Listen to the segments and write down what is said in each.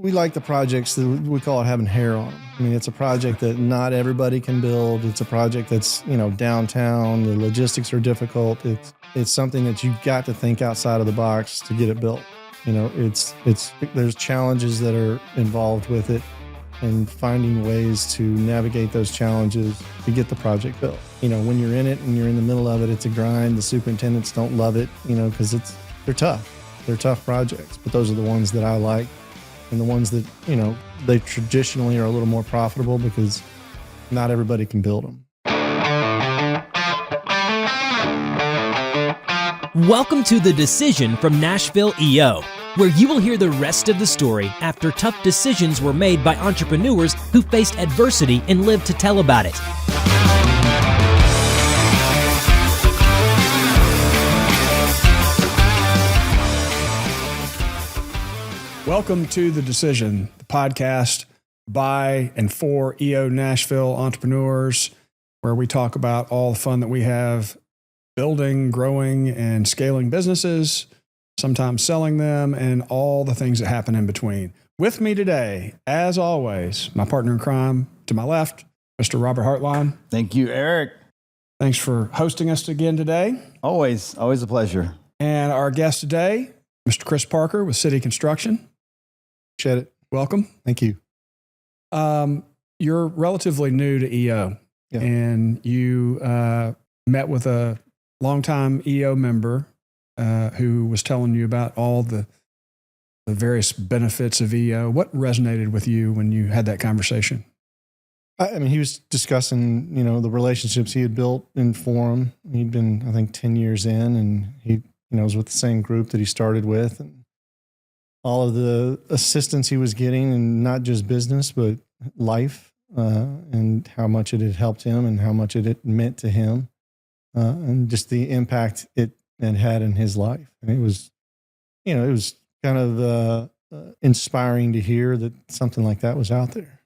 we like the projects that we call it having hair on them. I mean, it's a project that not everybody can build. It's a project that's, downtown. The logistics are difficult. It's something that you've got to think outside of the box to get it built. There's challenges that are involved with it, and finding ways to navigate those challenges to get the project built. When you're in it and you're in the middle of it, it's a grind. The superintendents don't love it, because they're tough. They're tough projects, but those are the ones that I like, and the ones that, they traditionally are a little more profitable because not everybody can build them. Welcome to The Decision from Nashville EO, where you will hear the rest of the story after tough decisions were made by entrepreneurs who faced adversity and lived to tell about it. Welcome to The Decision, the podcast by and for EO Nashville entrepreneurs, where we talk about all the fun that we have building, growing, and scaling businesses, sometimes selling them, and all the things that happen in between. With me today, as always, my partner in crime to my left, Mr. Robert Hartline. Thank you, Eric. Thanks for hosting us again today. Always a pleasure. And our guest today, Mr. Chris Parker with City Construction. Appreciate it. Welcome. Thank you. You're relatively new to EO, and you met with a longtime EO member who was telling you about all the various benefits of EO. What resonated with you when you had that conversation? I mean, he was discussing, the relationships he had built in Forum. He'd been, I think, 10 years in, and he, was with the same group that he started with, and all of the assistance he was getting, and not just business, but life, and how much it had helped him and how much it meant to him, and just the impact it had in his life. And it was kind of inspiring to hear that something like that was out there.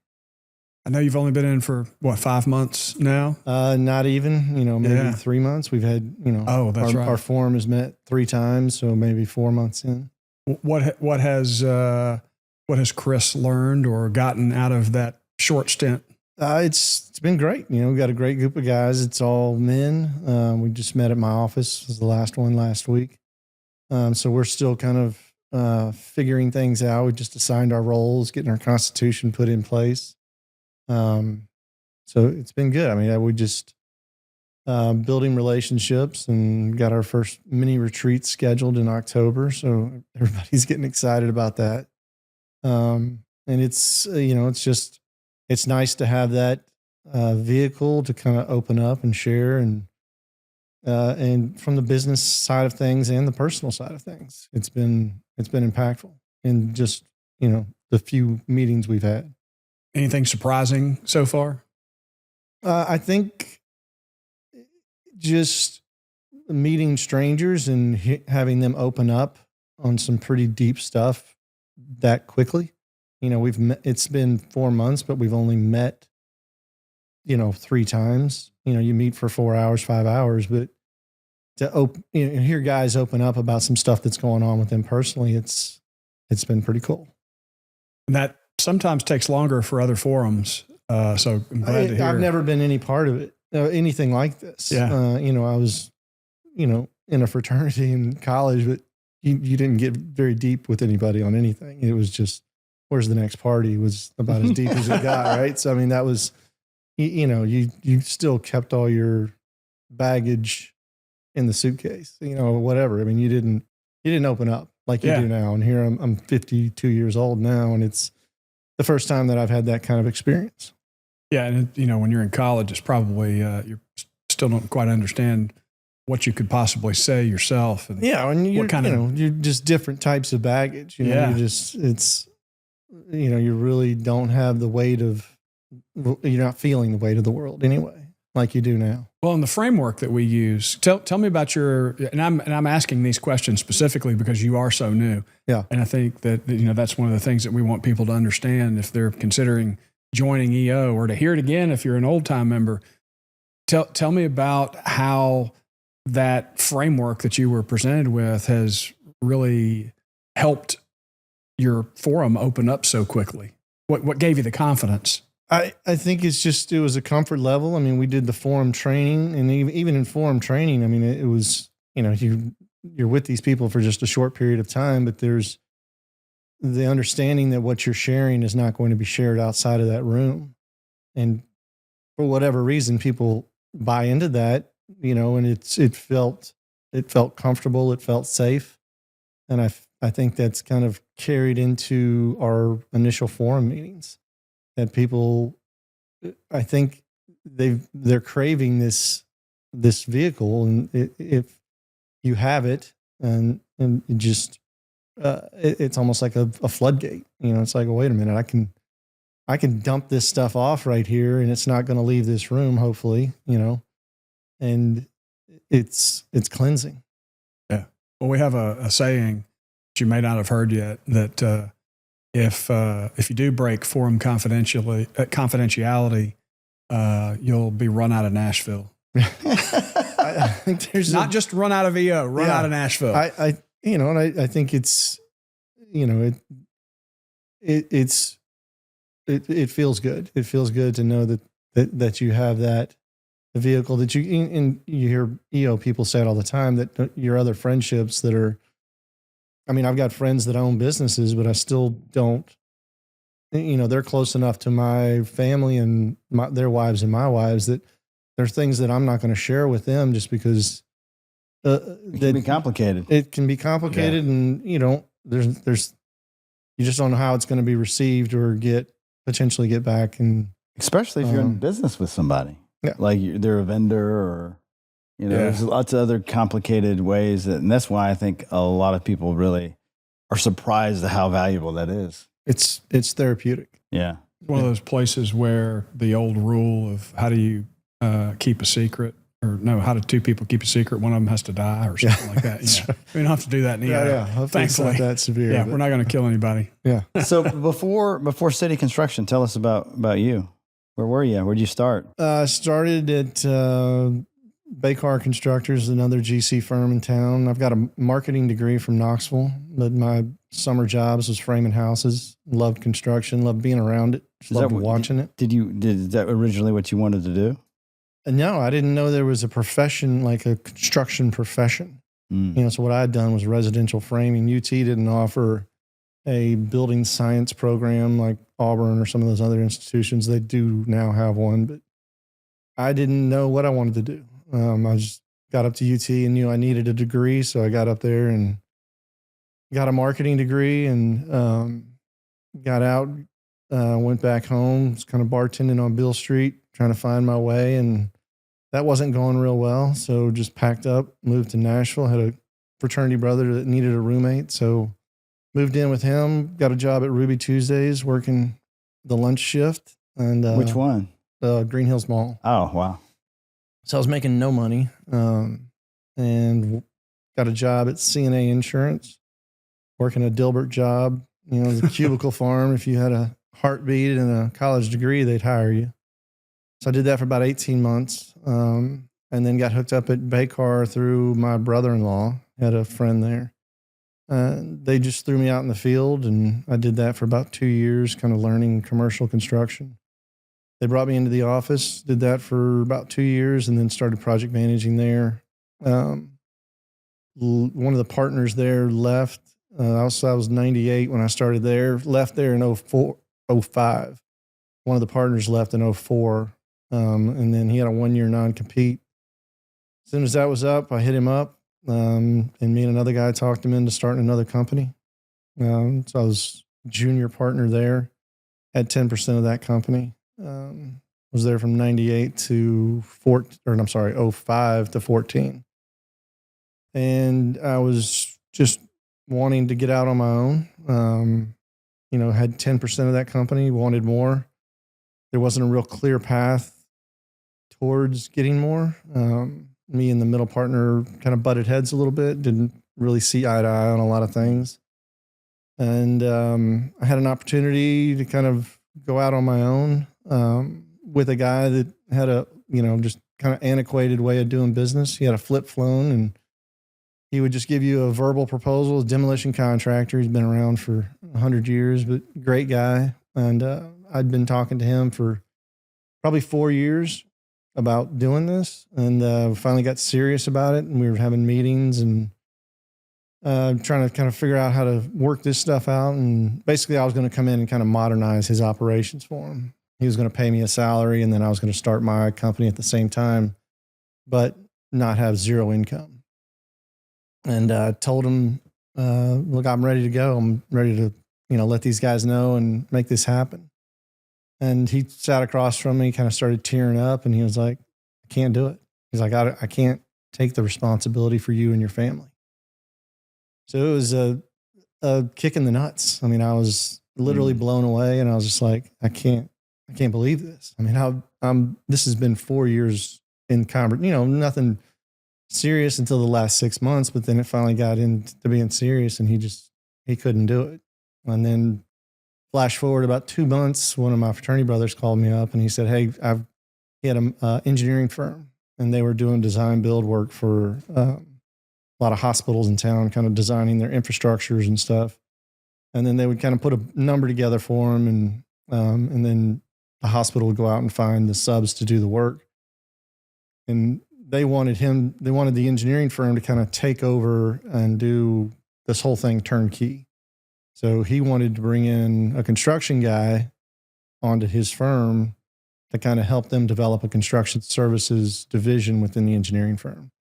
I know you've only been in for, 5 months now? Not even, maybe 3 months. We've had, our forum has met 3 times, so maybe 4 months in. What has Chris learned or gotten out of that short stint? It's been great. We've got a great group of guys. It's all men. We just met at my office. It was the last one last week. So we're still kind of figuring things out. We just assigned our roles, getting our constitution put in place. So it's been good. I mean, we just building relationships, and got our first mini retreat scheduled in October. So everybody's getting excited about that. And it's, it's nice to have that vehicle to kind of open up and share, and from the business side of things and the personal side of things, it's been impactful in just, the few meetings we've had. Anything surprising so far? I think just meeting strangers and having them open up on some pretty deep stuff that quickly. It's been 4 months, but we've only met, 3 times. You meet for 4 hours, 5 hours, but to hear guys open up about some stuff that's going on with them personally, it's been pretty cool. And that sometimes takes longer for other forums. So I'm glad to hear. I've never been any part of it, anything like this. Yeah. I was, in a fraternity in college, but you didn't get very deep with anybody on anything. It was just, where's the next party was about as deep as it got. Right. So, I mean, that was, you still kept all your baggage in the suitcase, whatever. I mean, you didn't open up like you do now. And here I'm 52 years old now, and it's the first time that I've had that kind of experience. Yeah. And when you're in college, it's probably, you still don't quite understand what you could possibly say yourself. And and you're just different types of baggage. You really don't have the weight of, you're not feeling the weight of the world anyway, like you do now. Well, in the framework that we use, tell me about and I'm asking these questions specifically because you are so new. Yeah. And I think that, that's one of the things that we want people to understand if they're considering joining EO, or to hear it again if you're an old time member. Tell me about how that framework that you were presented with has really helped your forum open up so quickly? What gave you the confidence? I think it was a comfort level. I mean, we did the forum training, and even in forum training, I mean, it was, you're with these people for just a short period of time, but there's the understanding that what you're sharing is not going to be shared outside of that room. And for whatever reason, people buy into that, and it felt comfortable. It felt safe. And I think that's kind of carried into our initial forum meetings, that people, I think they're craving this vehicle. And if you have it, and it just, it's almost like a floodgate. It's like, well, wait a minute, I can dump this stuff off right here, and it's not going to leave this room, hopefully, and it's cleansing. Yeah. Well, we have a saying that you may not have heard yet, that if you do break forum confidentiality, you'll be run out of Nashville. I think there's not just run out of EO, run out of Nashville. I think it's, it feels good. It feels good to know that you have that vehicle, that and you hear EO people say it all the time, that your other friendships that are, I mean, I've got friends that own businesses, but I still don't, they're close enough to my family and their wives and my wives that there's things that I'm not going to share with them just because it can be complicated. It can be complicated, yeah. And there's you just don't know how it's going to be received or potentially get back, and especially if you're in business with somebody, yeah. Like they're a vendor, or there's lots of other complicated ways, and that's why I think a lot of people really are surprised at how valuable that is. It's therapeutic. Yeah, one of those places where the old rule of how do you keep a secret, or no, how do two people keep a secret? One of them has to die, or something like that. Yeah. We don't have to do that in Hopefully thankfully. It's not that severe. Yeah, we're not going to kill anybody. Yeah. So before City Construction, tell us about you. Where were you? Where'd you start? I started at Baycar Constructors, another GC firm in town. I've got a marketing degree from Knoxville, but my summer jobs was framing houses. Loved construction, loved being around it, loved watching it. Is that originally what you wanted to do? No, I didn't know there was a profession, like a construction profession. So what I had done was residential framing. UT didn't offer a building science program like Auburn or some of those other institutions. They do now have one, but I didn't know what I wanted to do. I just got up to UT and knew I needed a degree. So I got up there and got a marketing degree, and got out, went back home, was kind of bartending on Bill Street, trying to find my way. And that wasn't going real well. So just packed up, moved to Nashville, had a fraternity brother that needed a roommate. So moved in with him, got a job at Ruby Tuesdays, working the lunch shift. And which one? Green Hills Mall. Oh, wow. So I was making no money, and got a job at CNA Insurance, working a Dilbert job, the cubicle farm. If you had a heartbeat and a college degree, they'd hire you. So I did that for about 18 months, and then got hooked up at Baycar through my brother-in-law. Had a friend there. They just threw me out in the field, and I did that for about 2 years, kind of learning commercial construction. They brought me into the office, did that for about 2 years, and then started project managing there. One of the partners there left. I was 98 when I started there, left there in 05. One of the partners left in 04. And then he had a 1-year non-compete. As soon as that was up, I hit him up, and me and another guy talked him into starting another company. So I was junior partner there, had 10% of that company. Was there from 98 to 05 to 14. And I was just wanting to get out on my own. Had 10% of that company, wanted more. There wasn't a real clear path towards getting more. Me and the middle partner kind of butted heads a little bit, didn't really see eye to eye on a lot of things. And I had an opportunity to kind of go out on my own with a guy that had a, just kind of antiquated way of doing business. He had a flip phone, and he would just give you a verbal proposal. Demolition contractor. He's been around for 100 years, but great guy. And I'd been talking to him for probably 4 years about doing this, and we finally got serious about it. And we were having meetings and trying to kind of figure out how to work this stuff out. And basically, I was going to come in and kind of modernize his operations for him. He was going to pay me a salary, and then I was going to start my company at the same time, but not have zero income. And I told him, look, I'm ready to go. I'm ready to, let these guys know and make this happen. And he sat across from me, kind of started tearing up, and he was like, I can't do it. He's like, I can't take the responsibility for you and your family. So it was a kick in the nuts. I mean, I was literally blown away, and I was just like, I can't believe this. I mean, this has been 4 years in nothing serious until the last 6 months, but then it finally got into being serious, and he couldn't do it. And then flash forward about 2 months, one of my fraternity brothers called me up, and he said, hey, he had an engineering firm, and they were doing design build work for a lot of hospitals in town, kind of designing their infrastructures and stuff. And then they would kind of put a number together for him, and then the hospital would go out and find the subs to do the work. And they wanted the engineering firm to kind of take over and do this whole thing turnkey. So he wanted to bring in a construction guy onto his firm to kind of help them develop a construction services division within the engineering firm.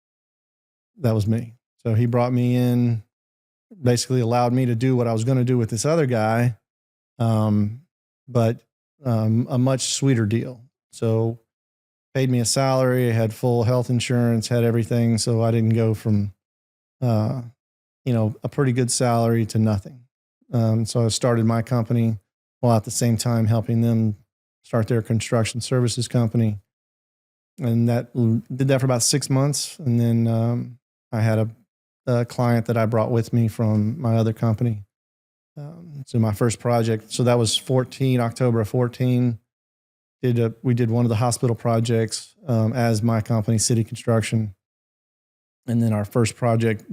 That was me. So he brought me in, basically allowed me to do what I was going to do with this other guy, but a much sweeter deal. So paid me a salary, had full health insurance, had everything. So I didn't go from, a pretty good salary to nothing. So I started my company while at the same time helping them start their construction services company. And did that for about 6 months. And then I had a client that I brought with me from my other company. So my first project, so that was October of 14. We did one of the hospital projects as my company, City Construction. And then our first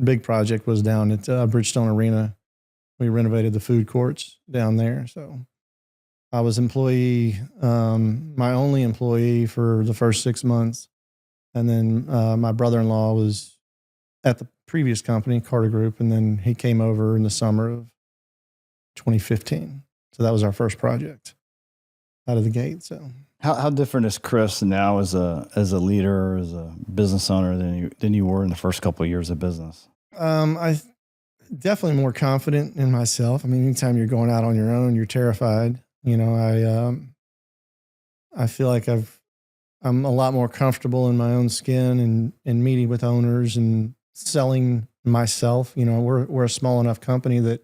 big project was down at Bridgestone Arena. We renovated the food courts down there. So I was my only employee for the first 6 months. And then my brother-in-law was at the previous company, Carter Group, and then he came over in the summer of 2015. So that was our first project out of the gate. So how different is Chris now as a leader, as a business owner than you were in the first couple of years of business? I definitely more confident in myself. I mean, anytime you're going out on your own, you're terrified. I feel like I'm a lot more comfortable in my own skin and meeting with owners and selling myself. We're a small enough company that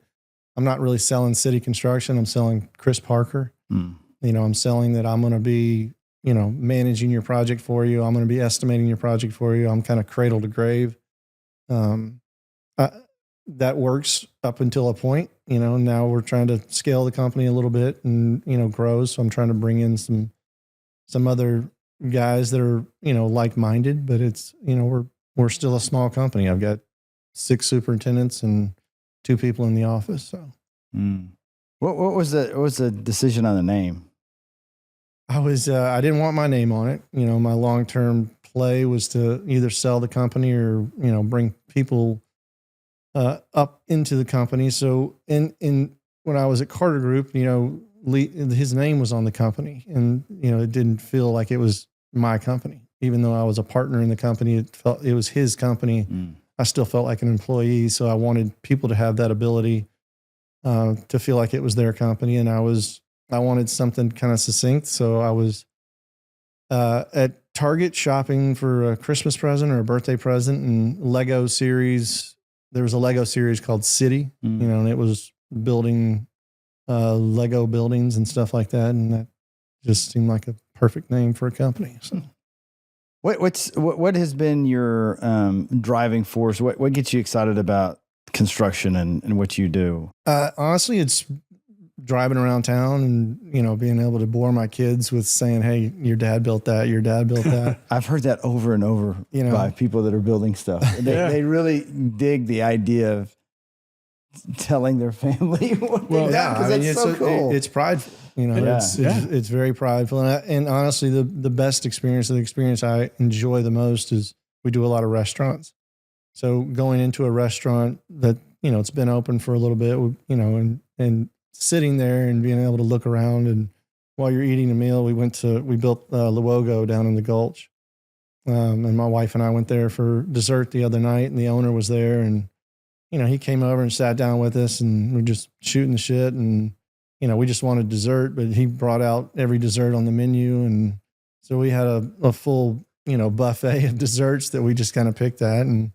I'm not really selling City Construction. I'm selling Chris Parker. I'm selling that I'm going to be, managing your project for you. I'm going to be estimating your project for you. I'm kind of cradle to grave. That works up until a point. Now we're trying to scale the company a little bit and, grow. So I'm trying to bring in some other guys that are, like-minded, but it's, we're still a small company. I've got 6 superintendents and 2 people in the office. So, what was the decision on the name? I didn't want my name on it. My long-term play was to either sell the company or, bring people up into the company. So when I was at Carter Group, his name was on the company, and, it didn't feel like it was my company. Even though I was a partner in the company, it was his company. I still felt like an employee. So I wanted people to have that ability to feel like it was their company. And I wanted something kind of succinct. So I was at Target shopping for a Christmas present or a birthday present, and Lego series. There was a Lego series called City, and it was building Lego buildings and stuff like that. And that just seemed like a perfect name for a company. So. What has been your driving force? What gets you excited about construction and what you do? Honestly, it's driving around town and, being able to bore my kids with saying, hey, your dad built that, your dad built that. I've heard that over and over by people that are building stuff. They really dig the idea of telling their family what they've done, because it's so cool. It's prideful. It's very prideful. And honestly, the best experience, the experience I enjoy the most is we do a lot of restaurants. So going into a restaurant that, it's been open for a little bit, and sitting there and being able to look around, and while you're eating a meal, we built Luogo down in the Gulch. And my wife and I went there for dessert the other night, and the owner was there, and, he came over and sat down with us, and we're just shooting the shit, and, we just wanted dessert, but he brought out every dessert on the menu. And so we had a full, buffet of desserts that we just kind of picked at. And,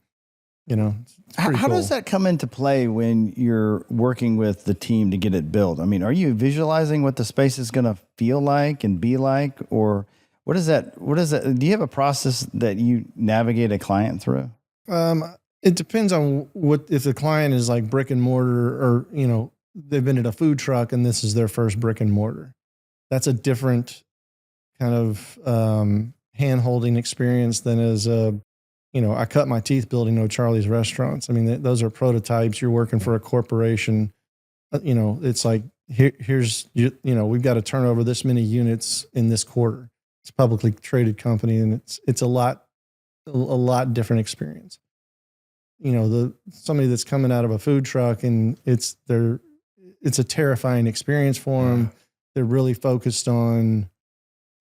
how does that come into play when you're working with the team to get it built? I mean, are you visualizing what the space is going to feel like and be like, or what is that? Do you have a process that you navigate a client through? It depends on if the client is like brick and mortar, or, they've been at a food truck and this is their first brick and mortar. That's a different kind of hand-holding experience than as I cut my teeth building O'Charlie's restaurants. I mean, those are prototypes. You're working for a corporation. It's like, here's we've got to turn over this many units in this quarter. It's a publicly traded company, and it's a lot different experience. Somebody that's coming out of a food truck, and it's a terrifying experience for them. They're really focused on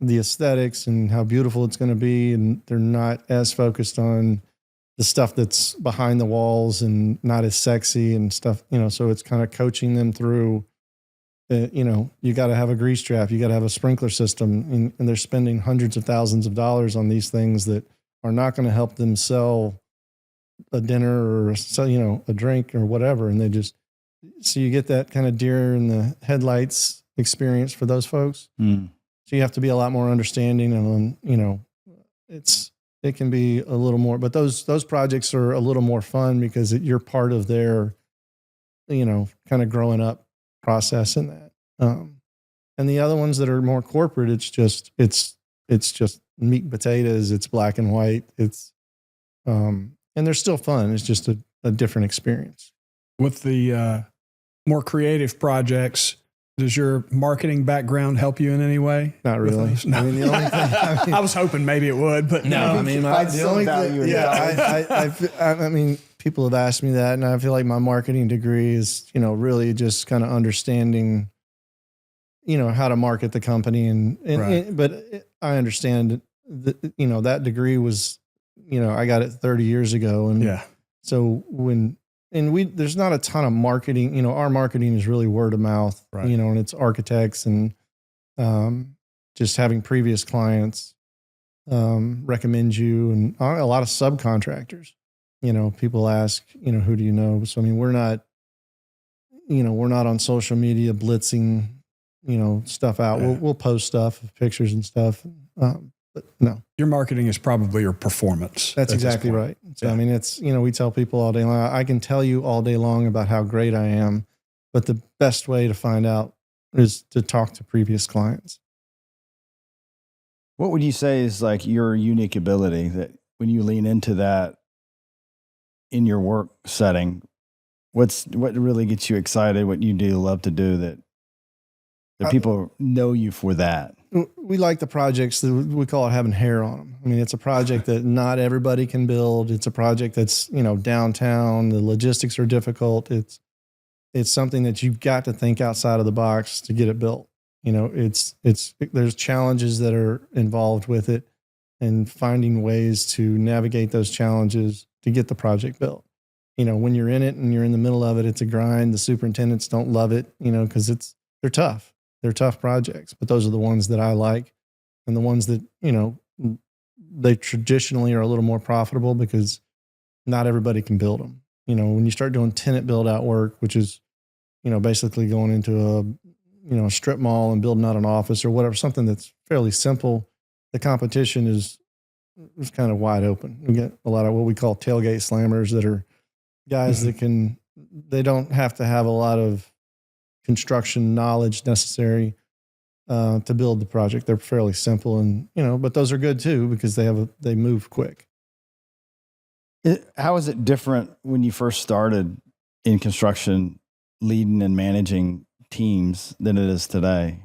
the aesthetics and how beautiful it's going to be, and they're not as focused on the stuff that's behind the walls and not as sexy and stuff. So it's kind of coaching them through. You got to have a grease trap, you got to have a sprinkler system, and they're spending hundreds of thousands of dollars on these things that are not going to help them sell a dinner or a drink or whatever. And so you get that kind of deer in the headlights experience for those folks. So you have to be a lot more understanding, and it can be a little more, but those projects are a little more fun because you're part of their, kind of growing up process in that. And the other ones that are more corporate, it's just meat and potatoes. It's black and white. And they're still fun. It's just a different experience. With the more creative projects, does your marketing background help you in any way? Not really. No. I mean, the only thing, I was hoping maybe it would, but no. I mean, the only thing, I mean, people have asked me that, and I feel like my marketing degree is, really just kind of understanding, how to market the company, but I understand that, that degree was, I got it 30 years ago, and so there's not a ton of marketing. Our marketing is really word of mouth, right. And it's architects and just having previous clients recommend you, and a lot of subcontractors. People ask, who do you know? So, I mean, we're not on social media blitzing, stuff out. Yeah. We'll post stuff, pictures and stuff. But no. Your marketing is probably your performance. That's exactly right. So, I mean, it's, we tell people all day long, I can tell you all day long about how great I am, but the best way to find out is to talk to previous clients. What would you say is like your unique ability that when you lean into that in your work setting, what really gets you excited? What you do love to do that people know you for that? We like the projects that we call it having hair on them. I mean, it's a project that not everybody can build. It's a project that's, downtown. The logistics are difficult. It's something that you've got to think outside of the box to get it built. There's challenges that are involved with it, and finding ways to navigate those challenges to get the project built. When you're in it and you're in the middle of it, it's a grind. The superintendents don't love it, because they're tough. They're tough projects, but those are the ones that I like, and the ones that, they traditionally are a little more profitable because not everybody can build them. When you start doing tenant build out work, which is, basically going into a strip mall and building out an office or whatever, something that's fairly simple, the competition is kind of wide open. We get a lot of what we call tailgate slammers that are guys that they don't have to have a lot of construction knowledge necessary to build the project. They're fairly simple, and but those are good too because they move quick. How is it different when you first started in construction, leading and managing teams than it is today?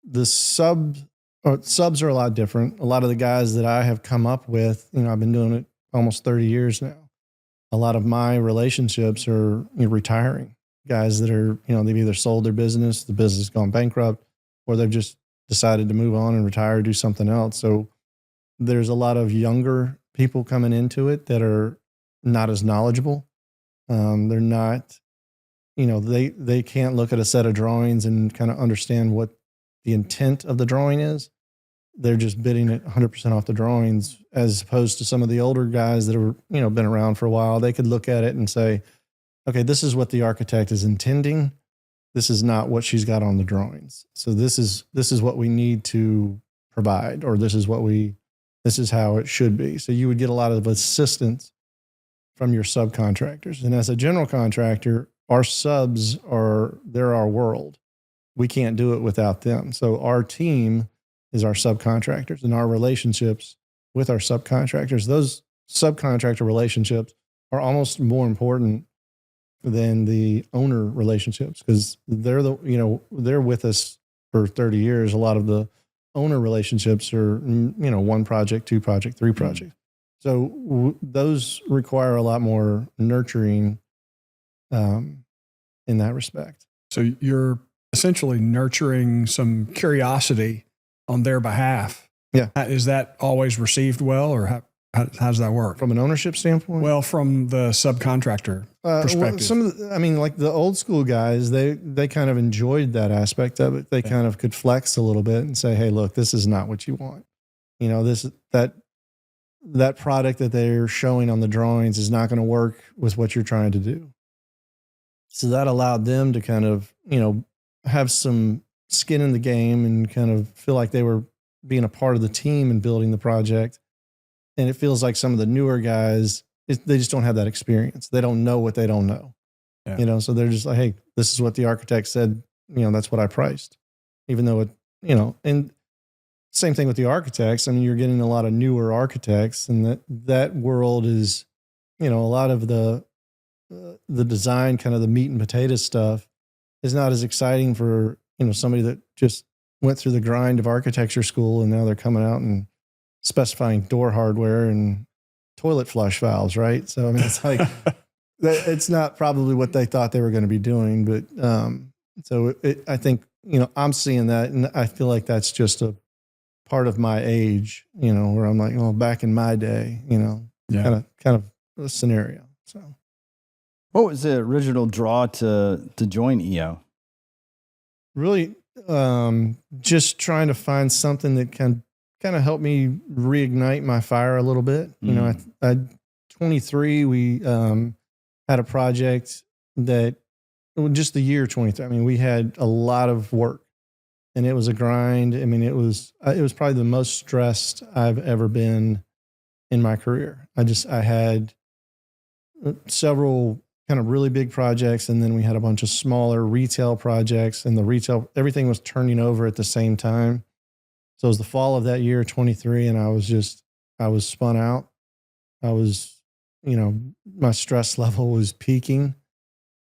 The subs are a lot different. A lot of the guys that I have come up with, I've been doing it almost 30 years now. A lot of my relationships are retiring guys that are, they've either sold their business, the business has gone bankrupt, or they've just decided to move on and retire, do something else. So there's a lot of younger people coming into it that are not as knowledgeable. They're not, they can't look at a set of drawings and kind of understand what the intent of the drawing is. They're just bidding it 100% off the drawings, as opposed to some of the older guys that have, been around for a while. They could look at it and say, okay, this is what the architect is intending. This is not what she's got on the drawings. So this is what we need to provide, or this is how it should be. So you would get a lot of assistance from your subcontractors. And as a general contractor, our subs they're our world. We can't do it without them. So our team is our subcontractors, and our relationships with our subcontractors, those subcontractor relationships are almost more important than the owner relationships, because they're they're with us for 30 years. A lot of the owner relationships are, one project, two project, three projects. So those require a lot more nurturing in that respect. So you're essentially nurturing some curiosity on their behalf. Yeah. Is that always received well, or how does that work? From an ownership standpoint? Well, from the subcontractor perspective. Well, like the old school guys, they kind of enjoyed that aspect of it. They kind of could flex a little bit and say, hey, look, this is not what you want. That product that they're showing on the drawings is not going to work with what you're trying to do. So that allowed them to kind of, have some skin in the game and kind of feel like they were being a part of the team and building the project. And it feels like some of the newer guys, they just don't have that experience. They don't know what they don't know. Yeah. So they're just like, hey, this is what the architect said, that's what I priced. Even though and same thing with the architects. I mean, you're getting a lot of newer architects, and that world is, a lot of the design, kind of the meat and potatoes stuff is not as exciting for, somebody that just went through the grind of architecture school and now they're coming out and specifying door hardware and toilet flush valves, right? So, I mean, it's like, it's not probably what they thought they were going to be doing, but I think, I'm seeing that, and I feel like that's just a part of my age, where I'm like, oh, back in my day, kind of a scenario. So, what was the original draw to join EO? Really, just trying to find something that can kind of help me reignite my fire a little bit. At 23, we had a project that, just the year 23. I mean, we had a lot of work, and it was a grind. I mean, it was probably the most stressed I've ever been in my career. I had several kind of really big projects, and then we had a bunch of smaller retail projects, and everything was turning over at the same time. So it was the fall of that year, 23, and I was spun out. I was, my stress level was peaking,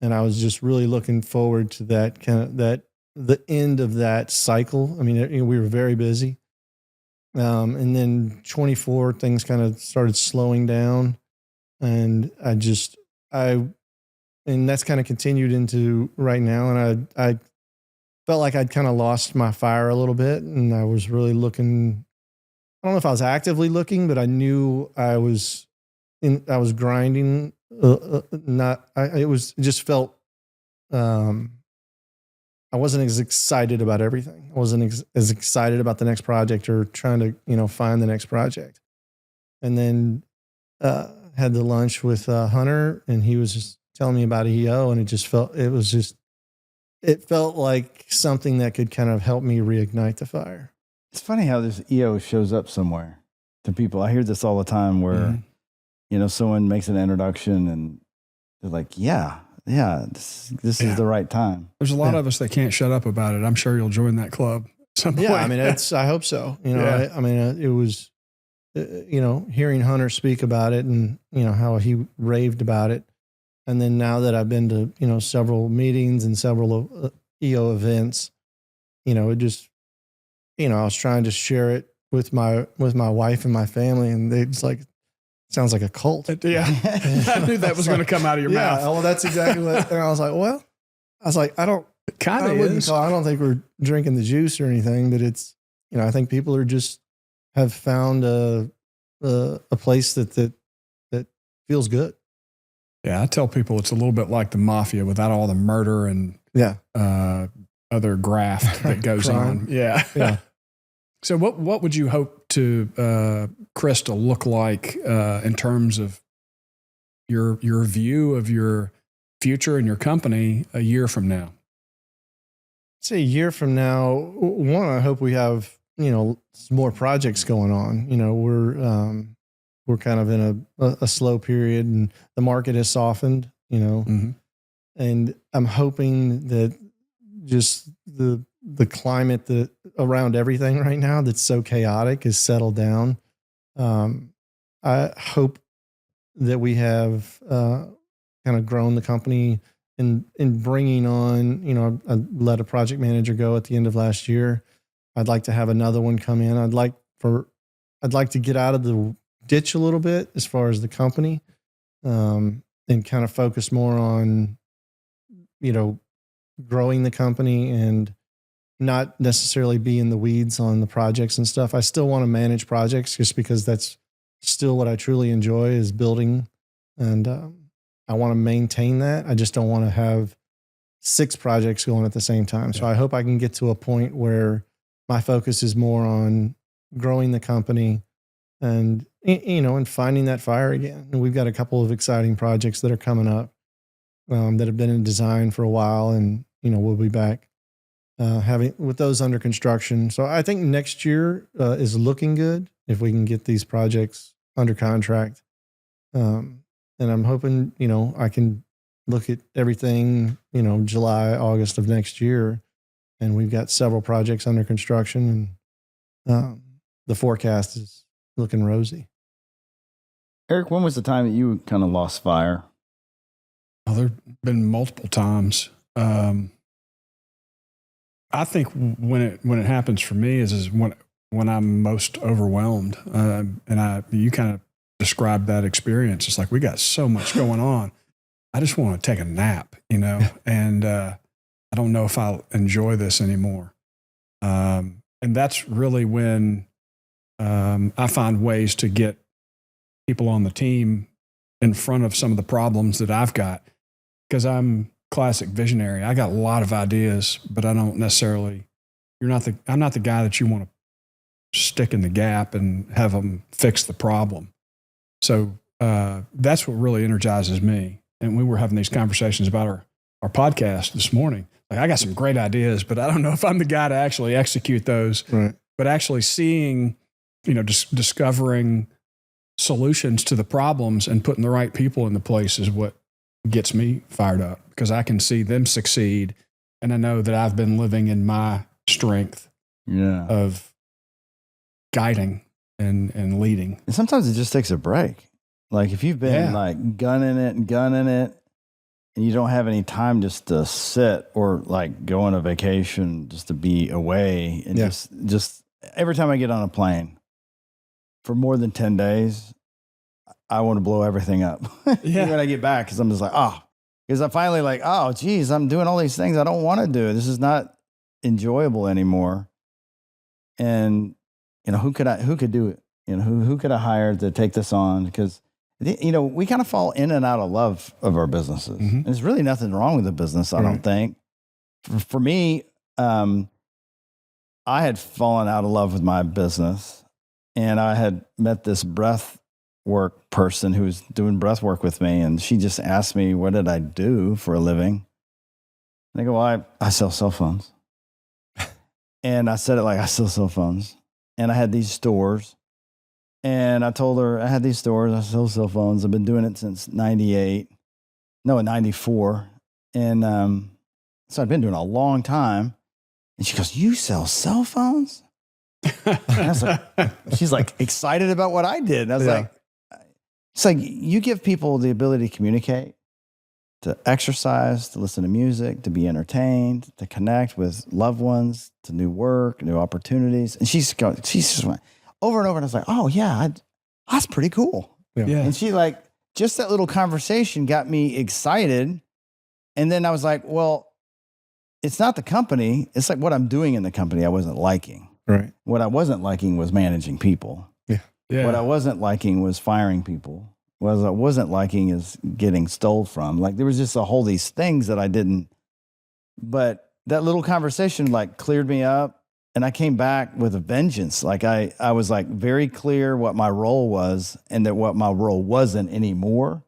and I was just really looking forward to the end of that cycle. I mean, we were very busy. And then 24, things kind of started slowing down, and and that's kind of continued into right now. And I felt like I'd kind of lost my fire a little bit, and I was really looking. I don't know if I was actively looking, but I knew I was grinding. It just felt. I wasn't as excited about everything. I wasn't as excited about the next project or trying to, find the next project. And then had the lunch with Hunter, and he was just telling me about EO, and it felt like something that could kind of help me reignite the fire. It's funny how this EO shows up somewhere to people. I hear this all the time where, someone makes an introduction and they're like, yeah, this is the right time. There's a lot of us that can't shut up about it. I'm sure you'll join that club at some point. Yeah, I mean, I hope so. I mean, it was, hearing Hunter speak about it and, how he raved about it. And then now that I've been to, several meetings and several EO events, it just, I was trying to share it with my wife and my family, and they just like, sounds like a cult. Yeah. I knew that was going to come out of your mouth. Yeah. Well, that's exactly what, and I was like, I don't think we're drinking the juice or anything, but it's, I think people are just have found a place that feels good. Yeah. I tell people it's a little bit like the mafia without all the murder and other graft that goes on. Yeah. Yeah. So what would you hope to Chris to look like in terms of your view of your future and your company a year from now? Say a year from now, one, I hope we have some more projects going on. We're kind of in a slow period, and the market has softened. And I'm hoping that just the climate that around everything right now that's so chaotic is settled down. I hope that we have kind of grown the company in bringing on, I let a project manager go at the end of last year. I'd like to have another one come in. I'd like to get out of the ditch a little bit as far as the company, and kind of focus more on, growing the company and not necessarily be in the weeds on the projects and stuff. I still want to manage projects just because that's still what I truly enjoy is building. And I want to maintain that. I just don't want to have 6 projects going at the same time. So I hope I can get to a point where my focus is more on growing the company and, and finding that fire again. And we've got a couple of exciting projects that are coming up that have been in design for a while, and, we'll be back having with those under construction. So I think next year is looking good if we can get these projects under contract. And I'm hoping, I can look at everything, July, August of next year, and we've got several projects under construction, and the forecast is looking rosy. Eric, when was the time that you kind of lost fire? Well, there have been multiple times. I think when it happens for me is when I'm most overwhelmed, and you kind of described that experience. It's like we got so much going on. I just want to take a nap, and I don't know if I'll enjoy this anymore. And that's really when I find ways to get people on the team in front of some of the problems that I've got, because I'm classic visionary. I got a lot of ideas, but I don't necessarily, I'm not the guy that you want to stick in the gap and have them fix the problem. So that's what really energizes me. And we were having these conversations about our podcast this morning. Like, I got some great ideas, but I don't know if I'm the guy to actually execute those. Right. But actually seeing, discovering solutions to the problems and putting the right people in the place is what gets me fired up, because I can see them succeed. And I know that I've been living in my strength of guiding and leading. And sometimes it just takes a break. Like if you've been like gunning it, and you don't have any time just to sit or like go on a vacation, just to be away. And just every time I get on a plane for more than 10 days, I want to blow everything up when I get back. Cause I'm just like, because I'm finally like, geez, I'm doing all these things I don't want to do. This is not enjoyable anymore. And, who could do it? Who could I hire to take this on? Because, we kind of fall in and out of love of our businesses. Mm-hmm. And there's really nothing wrong with the business, I don't think. For me, I had fallen out of love with my business, and I had met this breath work person who was doing breath work with me, and she just asked me, what did I do for a living? And I go, well, I sell cell phones. And I said it like, I sell cell phones. And I had these stores. And I told her, I had these stores, I sell cell phones. I've been doing it since 94. And so I'd been doing it a long time. And she goes, "You sell cell phones?" And I was like, she's like excited about what I did. And I was like, it's like you give people the ability to communicate, to exercise, to listen to music, to be entertained, to connect with loved ones, to new work, new opportunities. And she just went over and over. And I was like, oh yeah, that's pretty cool. Yeah. And she like, just that little conversation got me excited. And then I was like, well, it's not the company. It's like what I'm doing in the company I wasn't liking. Right. What I wasn't liking was managing people. Yeah. What I wasn't liking was firing people. What I wasn't liking is getting stole from. Like there was just a whole these things that I didn't. But that little conversation like cleared me up, and I came back with a vengeance. Like I was like very clear what my role was, and that what my role wasn't anymore.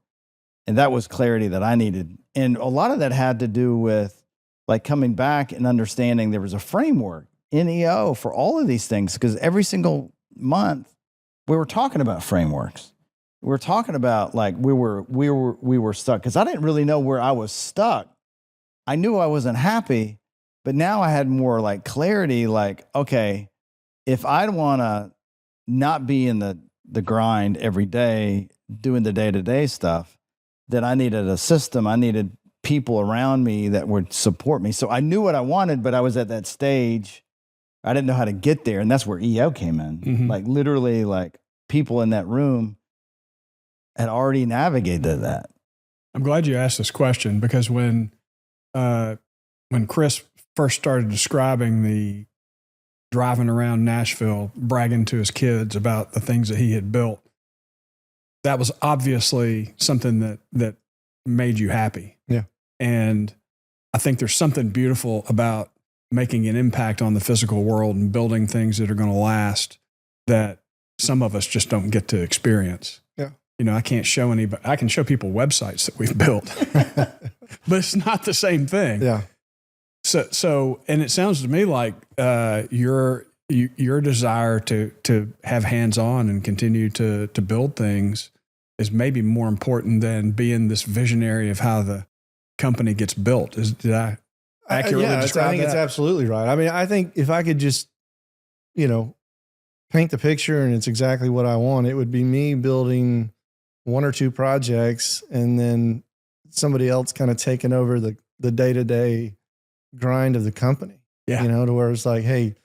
And that was clarity that I needed. And a lot of that had to do with like coming back and understanding there was a framework in EO for all of these things, because every single month we were talking about frameworks. We were talking about like we were stuck, because I didn't really know where I was stuck. I knew I wasn't happy, but now I had more like clarity. Like, okay, if I want to not be in the grind every day doing the day-to-day stuff, then I needed a system. I needed people around me that would support me. So I knew what I wanted, but I was at that stage. I didn't know how to get there. And that's where EO came in. Mm-hmm. Like literally like people in that room had already navigated that. I'm glad you asked this question, because when Chris first started describing the driving around Nashville, bragging to his kids about the things that he had built, that was obviously something that made you happy. Yeah. And I think there's something beautiful about making an impact on the physical world and building things that are going to last that some of us just don't get to experience. Yeah. You know, I can't show anybody. I can show people websites that we've built, but it's not the same thing. Yeah. So, and it sounds to me like your desire to have hands-on and continue to build things is maybe more important than being this visionary of how the company gets built. Did I accurately describe I think that? it's absolutely right. I mean, I think if I could just, paint the picture and it's exactly what I want, it would be me building one or two projects and then somebody else kind of taking over the day-to-day grind of the company. Yeah. To where it's like, hey,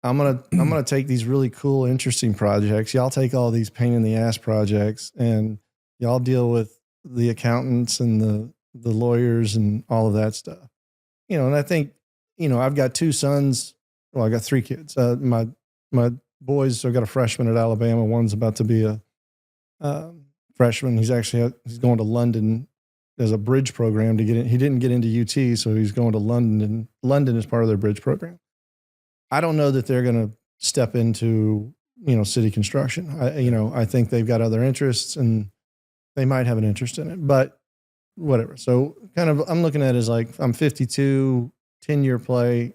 I'm gonna take these really cool, interesting projects. Y'all take all these pain in the ass projects, and y'all deal with the accountants and the lawyers and all of that stuff. And I think, I've got two sons. Well, I got three kids. My boys, I've got a freshman at Alabama. One's about to be a freshman. He's going to London as a bridge program to get in. He didn't get into UT, so he's going to London, and London is part of their bridge program. I don't know that they're going to step into, city construction. I think they've got other interests and they might have an interest in it, but whatever. So kind of, I'm looking at it as like, I'm 52, 10-year play,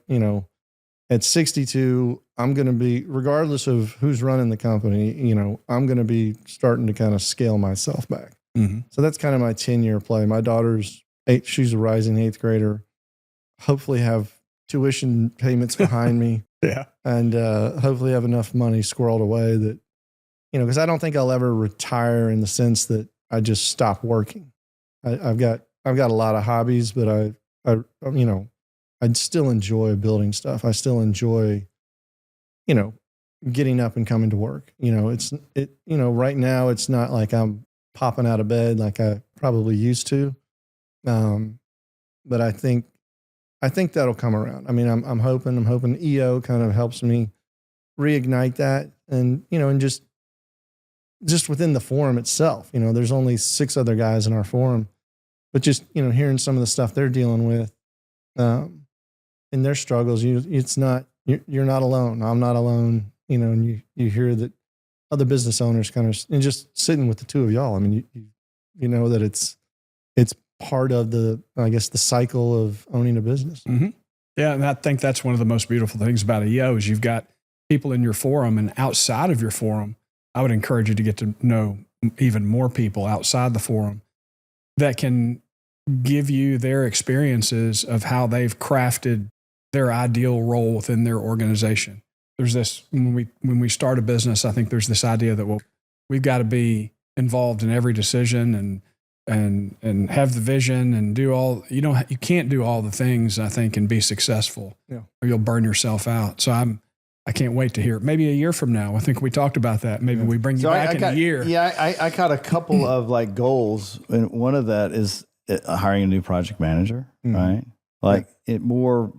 at 62, I'm going to be, regardless of who's running the company, I'm going to be starting to kind of scale myself back. Mm-hmm. So that's kind of my 10-year play. My daughter's 8, she's a rising 8th grader. Hopefully have tuition payments behind me. Yeah. And hopefully have enough money squirreled away that, because I don't think I'll ever retire in the sense that I just stop working. I've got a lot of hobbies, but I'd still enjoy building stuff. I still enjoy, getting up and coming to work. Right now it's not like I'm popping out of bed like I probably used to. But I think that'll come around. I mean, I'm hoping EO kind of helps me reignite that, and and just within the forum itself, there's only 6 other guys in our forum, but just hearing some of the stuff they're dealing with, in their struggles, you're not alone. I'm not alone, and you hear that other business owners kind of, and just sitting with the two of y'all. I mean, you know that it's part of the cycle of owning a business. Mm-hmm. Yeah. And I think that's one of the most beautiful things about EO is you've got people in your forum, and outside of your forum, I would encourage you to get to know even more people outside the forum that can give you their experiences of how they've crafted their ideal role within their organization. There's this, when we start a business, I think there's this idea that, well, we've got to be involved in every decision and have the vision and do all, you can't do all the things, I think, and be successful, or you'll burn yourself out. So I can't wait to hear it. Maybe a year from now. I think we talked about that. Maybe we bring you back in a year. Yeah, I got a couple of like goals, and one of that is hiring a new project manager, right? Like more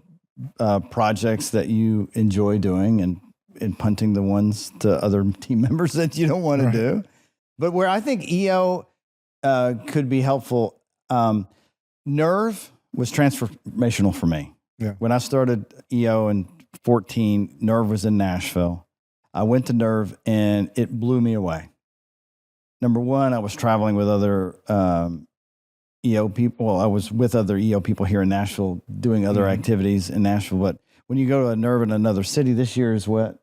projects that you enjoy doing and punting the ones to other team members that you don't want to do. But where I think EO could be helpful, Nerve was transformational for me. Yeah. When I started EO in 2014, Nerve was in Nashville. I went to Nerve and it blew me away. Number one, I was traveling with other EO people. Well, I was with other EO people here in Nashville doing other activities in Nashville. But when you go to a Nerve in another city, this year is what?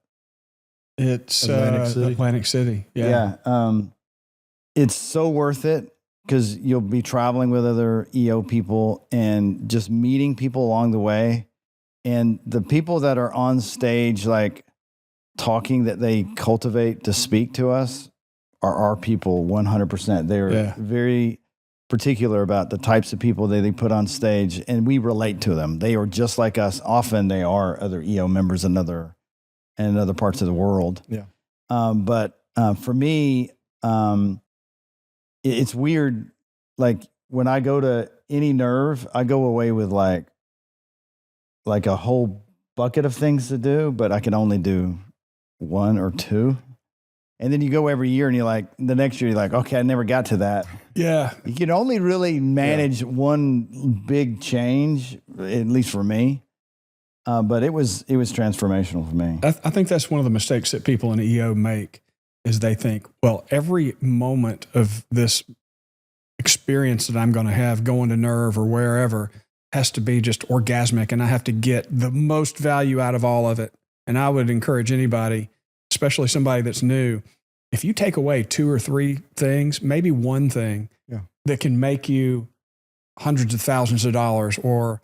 It's Atlantic City. Yeah. It's so worth it because you'll be traveling with other EO people and just meeting people along the way. And the people that are on stage, like talking that they cultivate to speak to us are our people 100%. They're very particular about the types of people they put on stage, and we relate to them. They are just like us. Often they are other EO members in other parts of the world. Yeah. But for me, it's weird. Like when I go to any Nerve, I go away with like a whole bucket of things to do, but I can only do one or two. And then you go every year and you're like, the next year you're like, okay, I never got to that. Yeah. You can only really manage one big change, at least for me. But it was transformational for me. I think that's one of the mistakes that people in EO make is they think, well, every moment of this experience that I'm going to have going to Nerve or wherever has to be just orgasmic, and I have to get the most value out of all of it. And I would encourage anybody, especially somebody that's new, if you take away 2 or 3 things, maybe one thing that can make you hundreds of thousands of dollars or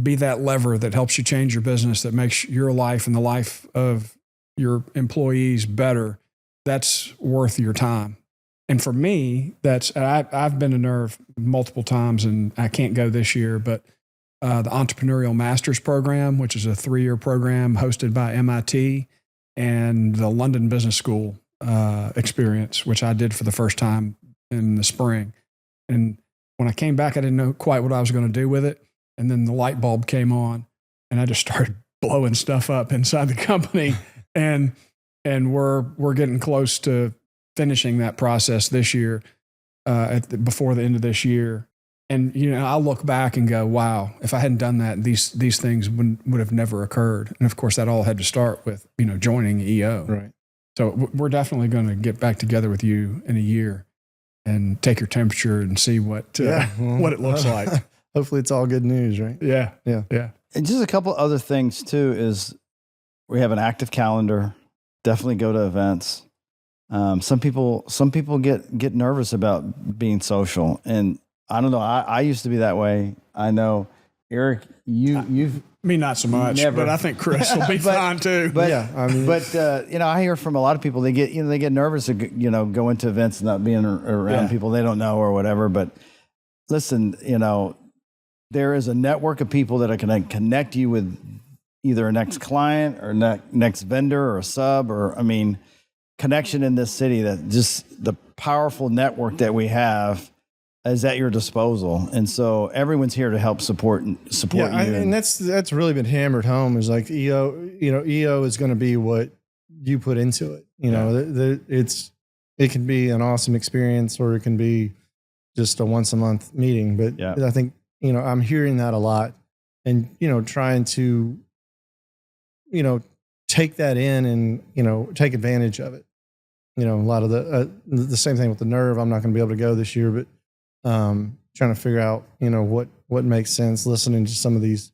be that lever that helps you change your business, that makes your life and the life of your employees better, that's worth your time. And for me, I've been to Nerve multiple times, and I can't go this year, but the Entrepreneurial Masters Program, which is a 3-year program hosted by MIT, and the London Business School experience, which I did for the first time in the spring. And when I came back, I didn't know quite what I was going to do with it. And then the light bulb came on, and I just started blowing stuff up inside the company. and we're getting close to finishing that process this year, before the end of this year. And, I'll look back and go, wow, if I hadn't done that, these things would have never occurred. And of course, that all had to start with, joining EO. Right. So we're definitely going to get back together with you in a year and take your temperature and see what it looks like. Hopefully it's all good news, right? Yeah. And just a couple other things too is we have an active calendar. Definitely go to events. Some people get nervous about being social, and I don't know. I used to be that way. I know, Eric, you've me not so much, but I think Chris will be fine too. But I hear from a lot of people they get nervous to go into events and not being around people they don't know or whatever. But listen, there is a network of people that are going to connect you with either a next client or next vendor or a sub connection in this city. That just the powerful network that we have is at your disposal. And so everyone's here to help support you. And that's really been hammered home is like EO is going to be what you put into it. It can be an awesome experience or it can be just a once a month meeting. But I think, I'm hearing that a lot and, trying to, take that in and, take advantage of it. A lot of the same thing with the Nerve. I'm not going to be able to go this year, but trying to figure out, what makes sense, listening to some of these,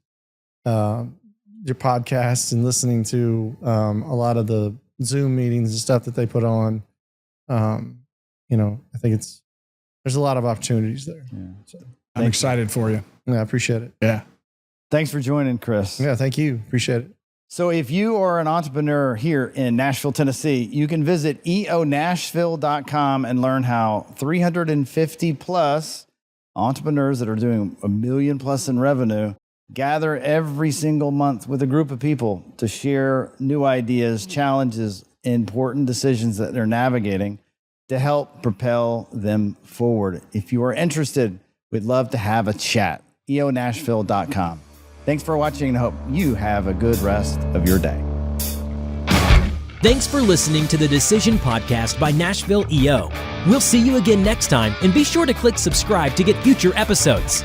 your podcasts and listening to a lot of the Zoom meetings and stuff that they put on. I think there's a lot of opportunities there. Yeah. So. I'm excited for you. Yeah, I appreciate it. Yeah. Thanks for joining, Chris. Yeah, thank you. Appreciate it. So if you are an entrepreneur here in Nashville, Tennessee, you can visit eonashville.com and learn how 350 plus entrepreneurs that are doing $1 million plus in revenue gather every single month with a group of people to share new ideas, challenges, important decisions that they're navigating to help propel them forward. If you are interested, we'd love to have a chat. eonashville.com. Thanks for watching and hope you have a good rest of your day. Thanks for listening to the Decision Podcast by Nashville EO. We'll see you again next time, and be sure to click subscribe to get future episodes.